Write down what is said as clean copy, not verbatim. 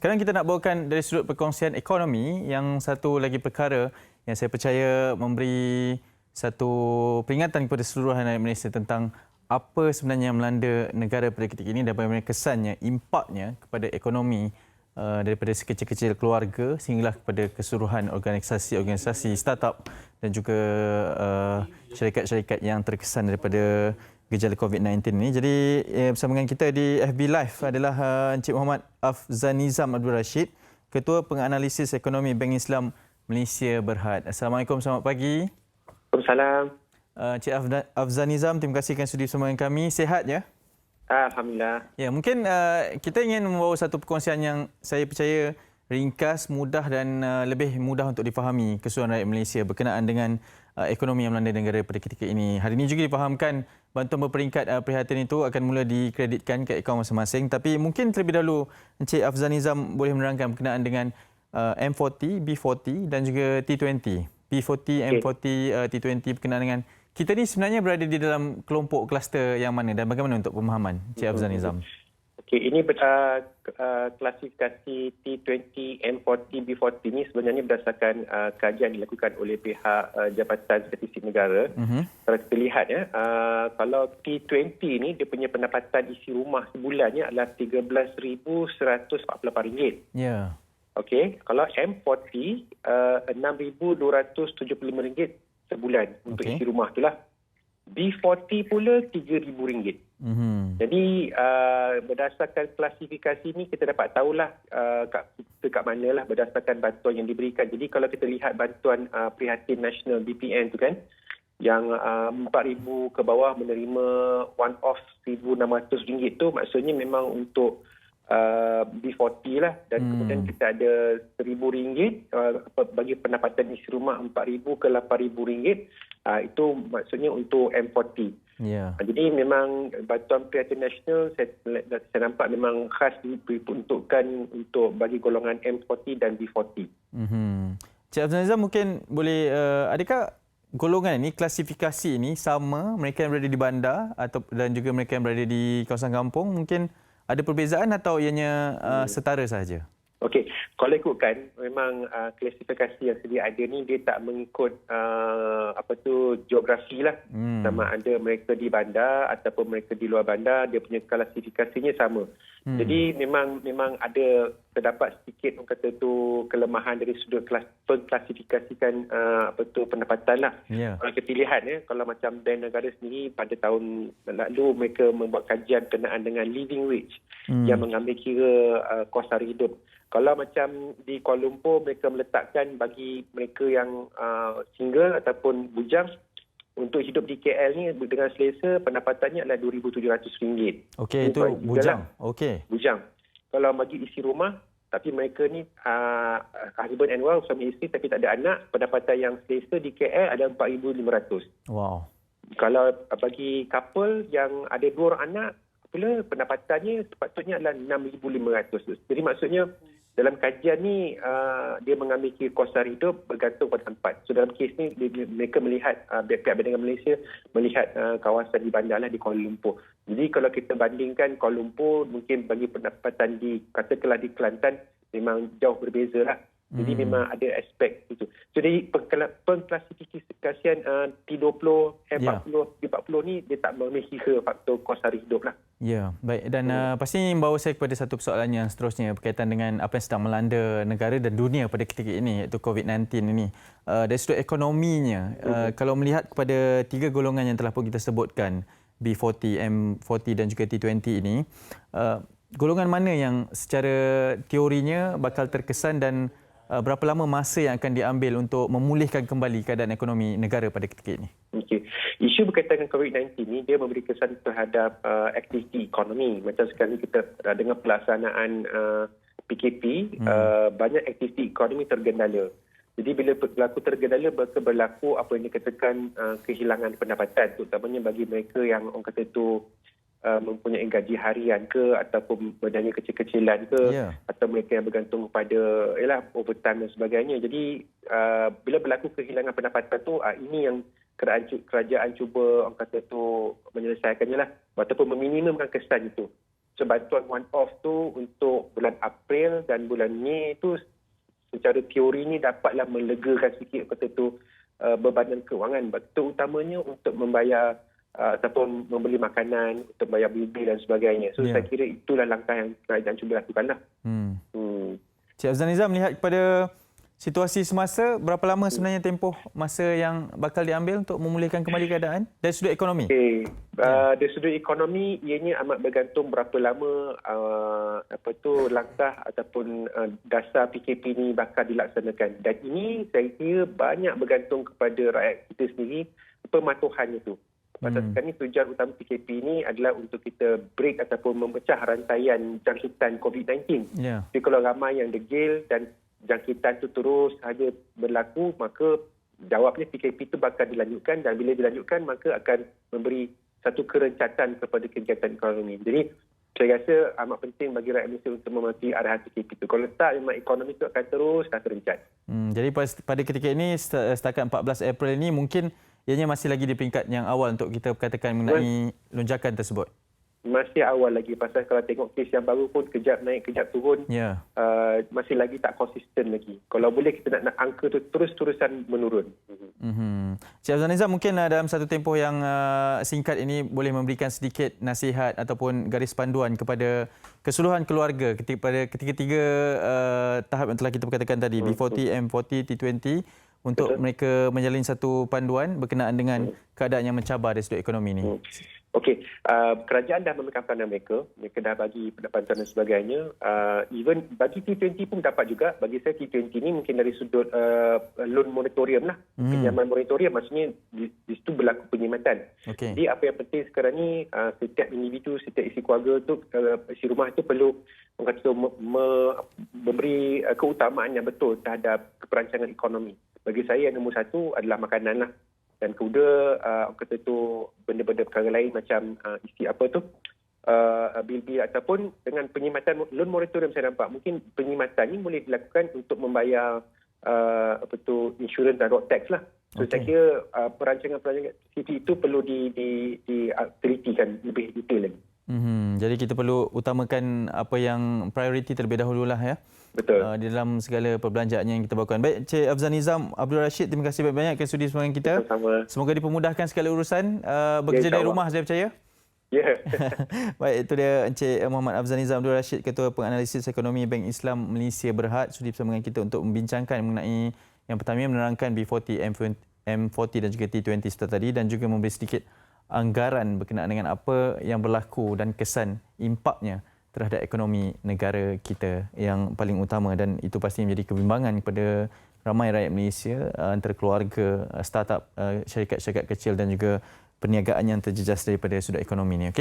Sekarang kita nak bawakan dari sudut perkongsian ekonomi yang satu lagi perkara yang saya percaya memberi satu peringatan kepada seluruh rakyat Malaysia tentang apa sebenarnya yang melanda negara pada ketika ini dan bagaimana kesannya, impaknya kepada ekonomi daripada sekecil-kecil keluarga sehinggalah kepada keseluruhan organisasi-organisasi startup dan juga syarikat-syarikat yang terkesan daripada gejala COVID-19 ini. Jadi bersama dengan kita di FB Live adalah Encik Muhammad Afzanizam Abdul Rashid, Ketua Penganalisis Ekonomi Bank Islam Malaysia Berhad. Assalamualaikum, selamat pagi. Waalaikumsalam. Encik Afzanizam, terima kasih kerana sudi bersama dengan kami. Sihat ya? Alhamdulillah. Ya, mungkin kita ingin membawa satu perkongsian yang saya percaya ringkas, mudah dan lebih mudah untuk difahami keseluruhan rakyat Malaysia berkenaan dengan ekonomi yang melanda negara pada ketika ini. Hari ini juga difahamkan bantuan berperingkat prihatin itu akan mula dikreditkan ke akaun masing-masing. Tapi mungkin terlebih dahulu Encik Afzanizam boleh menerangkan berkenaan dengan M40, B40 dan juga T20. B40, M40, T20 berkenaan dengan kita ni sebenarnya berada di dalam kelompok kluster yang mana dan bagaimana untuk pemahaman Encik Afzanizam? Okey, ini klasifikasi T20, M40, B40 ini sebenarnya berdasarkan kajian dilakukan oleh pihak Jabatan Statistik Negara. Kalau kita lihat kalau T20 ini dia punya pendapatan isi rumah sebulannya adalah RM13,148. Ya. Okey, kalau M40 RM6,275 sebulan untuk isi rumah itulah. B40 pula RM3,000. Jadi berdasarkan klasifikasi ini kita dapat tahulah kat manalah berdasarkan bantuan yang diberikan. Jadi kalau kita lihat bantuan Prihatin Nasional BPN tu kan, yang RM4,000 ke bawah menerima one off RM1,600 tu, maksudnya memang untuk B40 lah, dan kemudian kita ada RM1,000 bagi pendapatan isi rumah RM4,000 ke RM8,000, itu maksudnya untuk M40. Yeah. Jadi memang bantuan Prihatin Nasional saya nampak memang khas diperuntukkan untuk bagi golongan M40 dan B40. Cik Afzanizam mungkin boleh adakah golongan ini, klasifikasi ini sama mereka yang berada di bandar dan juga mereka yang berada di kawasan kampung, mungkin ada perbezaan atau ianya setara sahaja? Okey, kalau ikutkan memang klasifikasi yang sedia ada ni dia tak mengikut geografi lah. Sama ada mereka di bandar ataupun mereka di luar bandar, dia punya klasifikasinya sama. Jadi memang ada terdapat sedikit orang kata tu kelemahan dari sudut pengklasifikasikan pendapatan lah. Yeah. Kalau kita lihat kalau macam Bank Negara sendiri pada tahun lalu mereka membuat kajian berkenaan dengan living wage yang mengambil kira kos hari hidup. Kalau macam di Kuala Lumpur, mereka meletakkan bagi mereka yang single ataupun bujang untuk hidup di KL ni dengan selesa, pendapatannya adalah RM2,700. Okey, itu bujang. Okey. Bujang. Kalau bagi isi rumah, tapi mereka ni husband and wife, suami isteri tapi tak ada anak, pendapatan yang selesa di KL ada RM4,500. Wow. Kalau bagi couple yang ada 2 orang anak, pula pendapatannya sepatutnya adalah RM6,500. Jadi maksudnya dalam kajian ni dia mengambil kira kos hari hidup bergantung pada tempat. So dalam kes ni mereka melihat pihak Bank Negara Malaysia melihat kawasan di bandar lah di Kuala Lumpur. Jadi kalau kita bandingkan Kuala Lumpur mungkin bagi pendapatan katakanlah di Kelantan memang jauh berbeza lah. Jadi memang ada aspek itu. Jadi pengklasifikasian T20, M40, B40 ni dia tak memikirkan faktor kos hari hidup lah. Ya, baik. Dan pasti membawa saya kepada satu persoalan yang seterusnya berkaitan dengan apa yang sedang melanda negara dan dunia pada ketika ini, iaitu COVID-19 ini. Dari sudut ekonominya, kalau melihat kepada 3 golongan yang telah pun kita sebutkan, B40, M40 dan juga T20 ini, golongan mana yang secara teorinya bakal terkesan dan berapa lama masa yang akan diambil untuk memulihkan kembali keadaan ekonomi negara pada ketika ini? Okey. Isu berkaitan dengan COVID-19 ni dia memberi kesan terhadap aktiviti ekonomi. Macam sekarang kita dengan pelaksanaan PKP, banyak aktiviti ekonomi tergendala. Jadi bila berlaku tergendala, berlaku apa yang dikatakan kehilangan pendapatan, terutamanya bagi mereka yang orang kata tu mempunyai gaji harian ke ataupun berniaga kecil-kecilan ke, atau mereka yang bergantung kepada overtime dan sebagainya. Jadi bila berlaku kehilangan pendapatan tu, ini yang kerajaan cuba orang kata tu menyelesaikannya lah ataupun meminimumkan kesan itu. bantuan one off tu untuk bulan April dan bulan Mei tu secara teori ni dapatlah melegakan sikit kata tu bebanan kewangan, terutamanya untuk membayar ataupun membeli makanan, untuk bayar bil dan sebagainya. So saya kira itulah langkah yang kerajaan cuba lakukanlah. Cik Afzal Nizam, melihat kepada situasi semasa, berapa lama sebenarnya tempoh masa yang bakal diambil untuk memulihkan kembali keadaan dari sudut ekonomi? Dari sudut ekonomi, ianya amat bergantung berapa lama langkah ataupun dasar PKP ni bakal dilaksanakan. Dan ini saya kira banyak bergantung kepada rakyat kita sendiri, pematuhannya tu. Pasal sekarang ni tujuan utama PKP ni adalah untuk kita break ataupun memecah rantaian jangkitan COVID-19. Jadi kalau ramai yang degil dan jangkitan tu terus saja berlaku, maka jawabnya PKP itu bakal dilanjutkan, dan bila dilanjutkan maka akan memberi satu kerencatan kepada kegiatan ekonomi. Jadi saya rasa amat penting bagi rakyat Malaysia untuk mematuhi arahan PKP itu. Kalau tak, memang ekonomi itu akan terus terencat. Jadi pada ketika ini, setakat 14 April ini, mungkin ianya masih lagi di peringkat yang awal untuk kita katakan mengenai lonjakan tersebut. Masih awal lagi, pasal kalau tengok kes yang baru pun kejap naik, kejap turun. Masih lagi tak konsisten lagi. Kalau boleh kita nak angka tu terus-terusan menurun. Cik Afzal Nizam, mungkin dalam satu tempoh yang singkat ini boleh memberikan sedikit nasihat ataupun garis panduan kepada keseluruhan keluarga pada ketiga-tiga tahap yang telah kita perkatakan tadi, B40, M40, T20, untuk mereka menjalin satu panduan berkenaan dengan keadaan yang mencabar dari sudut ekonomi ini. Okey, kerajaan dah memberikan pandangan mereka dah bagi bantuan dan sebagainya. Even bagi T20 pun dapat juga. Bagi saya T20 ni mungkin dari sudut loan moratorium lah. Pinjaman moratorium, maksudnya di situ berlaku penyematan. Jadi apa yang penting sekarang ni, setiap individu, setiap isi keluarga tu, isi rumah tu perlu memberi keutamaan yang betul terhadap keperancangan ekonomi. Bagi saya yang nombor satu adalah makanan lah. Dan kedua, kata tu benda-benda perkara lain macam isi bil-bil ataupun dengan penyematan loan moratorium saya nampak. Mungkin penyematan ni boleh dilakukan untuk membayar insurans dan road tax lah. So saya kira perancangan-perancangan PKP itu perlu ditelitikan lebih detail lagi. Jadi kita perlu utamakan apa yang prioriti terlebih dahulu lah ya. Betul. Di dalam segala perbelanjaan yang kita bawakan. Baik, Cik Afzal Nizam Abdul Rashid, terima kasih banyak-banyak kerana sudi bersama kita. Sama-sama. Semoga dipermudahkan segala urusan. Bekerja dari rumah, saya percaya. Baik, itu dia Encik Muhammad Afzal Nizam Abdul Rashid, Ketua Penganalisis Ekonomi Bank Islam Malaysia Berhad, sudi bersama dengan kita untuk membincangkan mengenai yang pertama menerangkan B40, M40 dan juga T20 seperti tadi, dan juga memberi sedikit anggaran berkenaan dengan apa yang berlaku dan kesan impaknya terhadap ekonomi negara kita yang paling utama, dan itu pasti menjadi kebimbangan kepada ramai rakyat Malaysia antara keluarga, startup, syarikat-syarikat kecil dan juga perniagaan yang terjejas daripada sudut ekonomi ini.